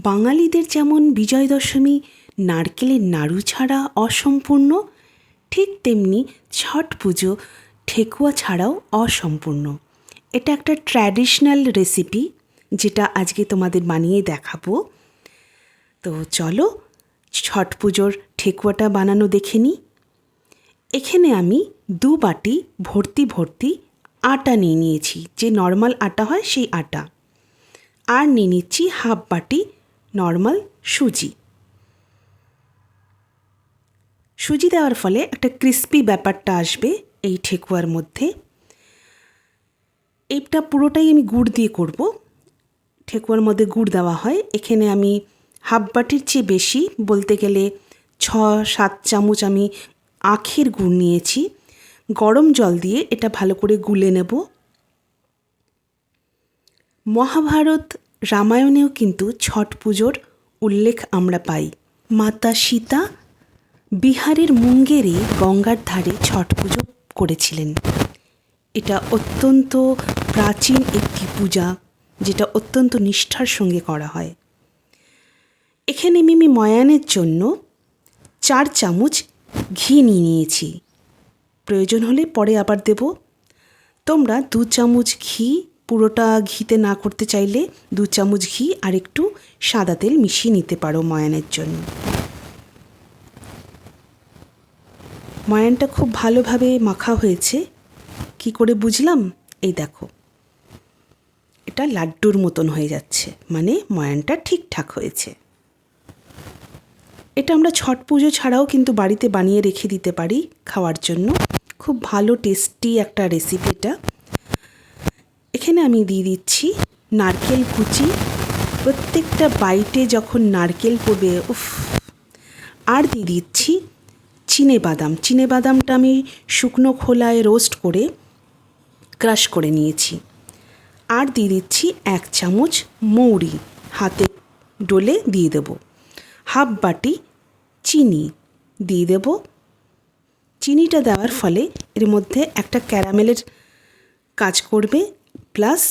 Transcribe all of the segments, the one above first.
বাঙালিদের যেমন বিজয় দশমী নারকেলের নাড়ু ছাড়া অসম্পূর্ণ, ঠিক তেমনি ছট পুজো ঠেকুয়া ছাড়াও অসম্পূর্ণ। এটা একটা ট্র্যাডিশনাল রেসিপি যেটা আজকে তোমাদের বানিয়ে দেখাবো। তো চলো ছট পুজোর ঠেকুয়াটা বানানো দেখে নিই। এখানে আমি 2 বাটি ভর্তি ভর্তি আটা নিয়ে নিয়েছি, যে নর্মাল আটা হয় সেই আটা। আর নিয়ে নিচ্ছি হাফ বাটি নর্মাল সুজি। সুজি দেওয়ার ফলে একটা ক্রিস্পি ব্যাপারটা আসবে এই ঠেকুয়ার মধ্যে। এটা পুরোটাই আমি গুড় দিয়ে করব। ঠেকুয়ার মধ্যে গুড় দেওয়া হয়। এখানে আমি হাফ বাটির চেয়ে বেশি, বলতে গেলে 6-7 চামচ আমি আখের গুড় নিয়েছি। গরম জল দিয়ে এটা ভালো করে গুলে নেব। মহাভারত রামায়ণেও কিন্তু ছট পুজোর উল্লেখ আমরা পাই। মাতা সীতা বিহারের মুঙ্গেরে গঙ্গার ধারে ছট পুজো করেছিলেন। এটা অত্যন্ত প্রাচীন একটি পূজা, যেটা অত্যন্ত নিষ্ঠার সঙ্গে করা হয়। এখানে আমি ময়ানের জন্য 4 চামচ ঘি নিয়ে নিয়েছি। প্রয়োজন হলে পরে আবার দেব। তোমরা 2 চামচ ঘি, পুরোটা ঘিতে না করতে চাইলে 2 চামচ ঘি আর একটু সাদা তেল মিশিয়ে নিতে পারো ময়ানের জন্য। ময়ানটা খুব ভালোভাবে মাখা হয়েছে। কি করে বুঝলাম? এই দেখো, এটা লাড্ডুর মতন হয়ে যাচ্ছে, মানে ময়ানটা ঠিকঠাক হয়েছে। এটা আমরা ছট পুজো ছাড়াও কিন্তু বাড়িতে বানিয়ে রেখে দিতে পারি খাওয়ার জন্য। খুব ভালো টেস্টি একটা রেসিপি এটা। এখানে আমি দিয়ে দিচ্ছি নারকেল কুচি। প্রত্যেকটা বাইটে যখন নারকেল পড়বে, উফ! আর দিয়ে দিচ্ছি চিনেবাদাম। চিনেবাদামটা আমি শুকনো খোলায় রোস্ট করে ক্রাশ করে নিয়েছি। আর দিয়ে দিচ্ছি 1 চামচ মৌরি, হাতে ডলে দিয়ে দেব। হাফ বাটি চিনি দিয়ে দেব। চিনিটা দেওয়ার ফলে এর মধ্যে একটা ক্যারামেলের কাজ করবে, প্লাস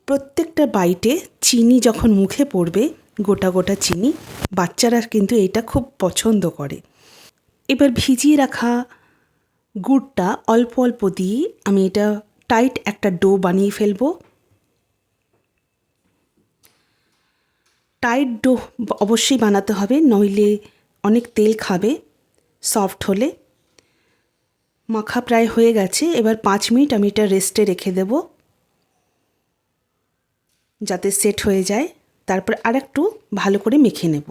প্রত্যেকটা বাইটে চিনি যখন মুখে পড়বে, গোটা গোটা চিনি, বাচ্চারা কিন্তু এটা খুব পছন্দ করে। এবার ভিজিয়ে রাখা গুড়টা অল্প অল্প দিয়ে আমি এটা টাইট একটা ডো বানিয়ে ফেলবো। টাইট ডো অবশ্যই বানাতে হবে, নইলে অনেক তেল খাবে সফট হলে। মাখা প্রায় হয়ে গেছে। এবার 5 মিনিট আমি এটা রেস্টে রেখে দেব যাতে সেট হয়ে যায়। তারপর আর একটু ভালো করে মেখে নেব।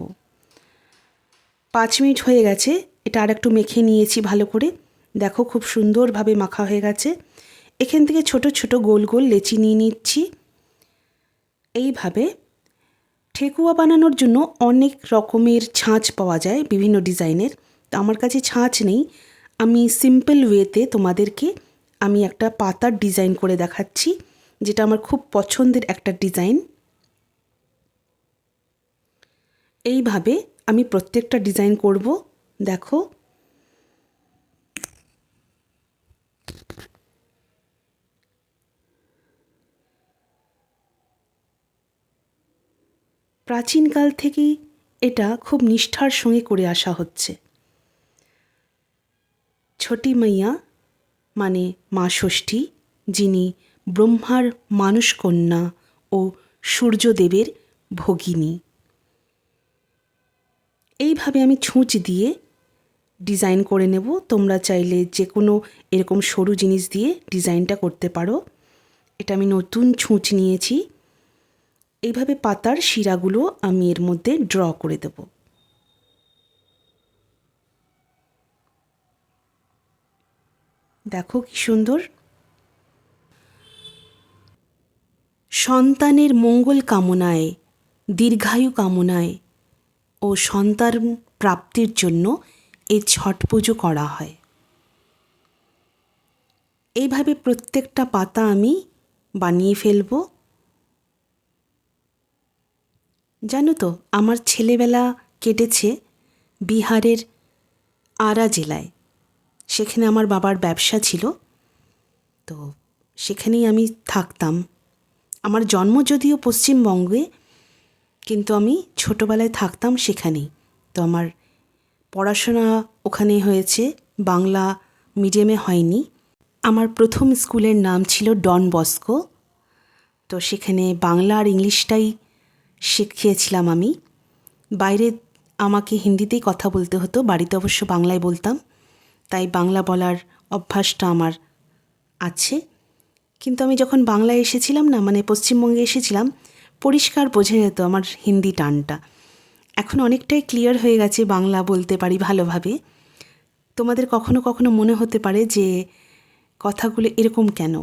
5 মিনিট হয়ে গেছে, এটা আর একটু মেখে নিয়েছি ভালো করে। দেখো খুব সুন্দরভাবে মাখা হয়ে গেছে। এখান থেকে ছোট ছোট গোল গোল লেচি নিয়ে নিচ্ছি। এইভাবে ঠেকুয়া বানানোর জন্য অনেক রকমের ছাঁচ পাওয়া যায়, বিভিন্ন ডিজাইনের। তো আমার কাছে ছাঁচ নেই, আমি সিম্পল ওয়েতে তোমাদেরকে আমি একটা পাতার ডিজাইন করে দেখাচ্ছি, যেটা আমার খুব পছন্দের একটা ডিজাইন। এইভাবে আমি প্রত্যেকটা ডিজাইন করব। দেখো প্রাচীনকাল থেকেই এটা খুব নিষ্ঠার সঙ্গে করে আসা হচ্ছে। ছটি মাইয়া মানে মা ষষ্ঠী, যিনি ব্রহ্মার মানুষ কন্যা ও সূর্যদেবের ভগিনী। এইভাবে আমি ছুঁচ দিয়ে ডিজাইন করে নেব। তোমরা চাইলে যে কোনো এরকম সরু জিনিস দিয়ে ডিজাইনটা করতে পারো। এটা আমি নতুন ছুঁচ নিয়েছি। এইভাবে পাতার শিরাগুলো আমি এর মধ্যে ড্র করে দেব। দেখো কি সুন্দর। সন্তানের মঙ্গল কামনায়, দীর্ঘায়ু কামনায় ও সন্তান প্রাপ্তির জন্য এই ছট পুজো করা হয়। এইভাবে প্রত্যেকটা পাতা আমি বানিয়ে ফেলব। জানো তো, আমার ছেলেবেলা কেটেছে বিহারের আরা জেলায়। সেখানে আমার বাবার ব্যবসা ছিল, তো সেখানেই আমি থাকতাম। আমার জন্ম যদিও পশ্চিমবঙ্গে, কিন্তু আমি ছোটোবেলায় থাকতাম সেখানেই। তো আমার পড়াশোনা ওখানেই হয়েছে, বাংলা মিডিয়ামে হয়নি। আমার প্রথম স্কুলের নাম ছিল ডন বস্কো। তো সেখানে বাংলা আর ইংলিশটাই শিখিয়েছিলাম আমি। বাইরে আমাকে হিন্দিতেই কথা বলতে হতো, বাড়িতে অবশ্য বাংলায় বলতাম, তাই বাংলা বলার অভ্যাসটা আমার আছে। কিন্তু আমি যখন বাংলায় এসেছিলাম না, মানে পশ্চিমবঙ্গে এসেছিলাম, পরিষ্কার বোঝা যেত আমার হিন্দি টানটা। এখন অনেকটাই ক্লিয়ার হয়ে গেছে, বাংলা বলতে পারি ভালোভাবে। তোমাদের কখনো কখনো মনে হতে পারে যে কথাগুলো এরকম কেন,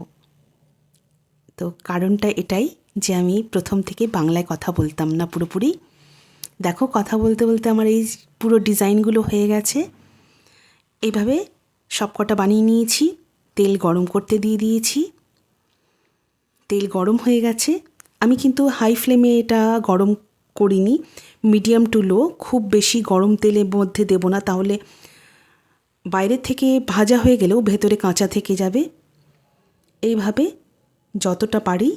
তো কারণটা এটাই যে আমি প্রথম থেকে বাংলায় কথা বলতাম না পুরোপুরি। দেখো, কথা বলতে বলতে আমার এই পুরো ডিজাইনগুলো হয়ে গেছে। এইভাবে সব কটা বানিয়ে নিয়েছি। তেল গরম করতে দিয়ে দিয়েছি। তেল গরম হয়ে গেছে। আমি কিন্তু হাই ফ্লেমে এটা গরম করিনি, মিডিয়াম টু লো। খুব বেশি গরম তেলের মধ্যে দেব না, তাহলে বাইরে থেকে ভাজা হয়ে গেলেও ভেতরে কাঁচা থেকে যাবে। এইভাবে যতটা পারি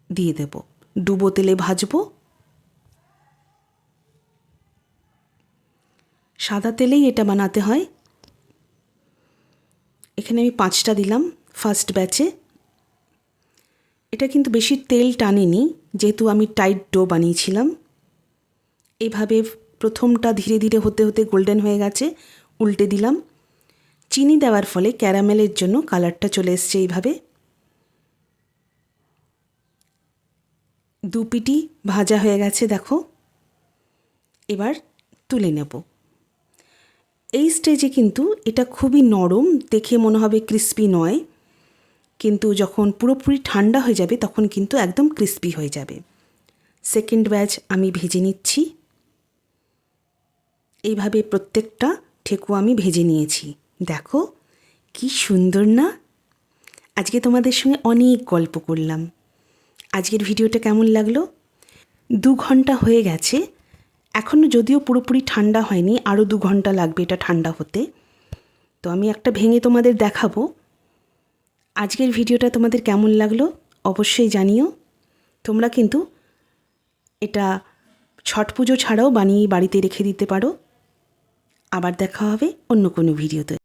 দিয়ে দেব। ডুবো তেলে ভাজবো। সাদা তেলেই এটা বানাতে হয়। এখানে আমি 5টা দিলাম ফার্স্ট ব্যাচে। এটা কিন্তু বেশি তেল টানেনি, যেহেতু আমি টাইট ডো বানিয়েছিলাম। এইভাবে প্রথমটা ধীরে ধীরে হতে হতে গোল্ডেন হয়ে গেছে, উল্টে দিলাম। চিনি দেওয়ার ফলে ক্যারামেলের জন্য কালারটা চলে এসছে এইভাবে। 2 পিঠই ভাজা হয়ে গেছে, দেখো। এবার তুলে নেব। এই স্টেজে কিন্তু এটা খুবই নরম, দেখে মনে হবে ক্রিস্পি নয়, কিন্তু যখন পুরোপুরি ঠান্ডা হয়ে যাবে তখন কিন্তু একদম ক্রিস্পি হয়ে যাবে। সেকেন্ড ব্যাচ আমি ভেজে নিচ্ছি। এইভাবে প্রত্যেকটা ঠেকুয়া আমি ভেজে নিয়েছি। দেখো কি সুন্দর না? আজকে তোমাদের সঙ্গে অনেক গল্প করলাম। আজকের ভিডিওটা কেমন লাগলো? 2 ঘন্টা হয়ে গেছে, এখনও যদিও পুরোপুরি ঠান্ডা হয়নি, আরও 2 ঘন্টা লাগবে এটা ঠান্ডা হতে। তো আমি একটা ভেঙে তোমাদের দেখাবো। আজকের ভিডিওটা তোমাদের কেমন লাগলো অবশ্যই জানিও। তোমরা কিন্তু এটা ছট পুজো ছাড়াও বানিয়ে বাড়িতে রেখে দিতে পারো। আবার দেখা হবে অন্য কোনো ভিডিওতে।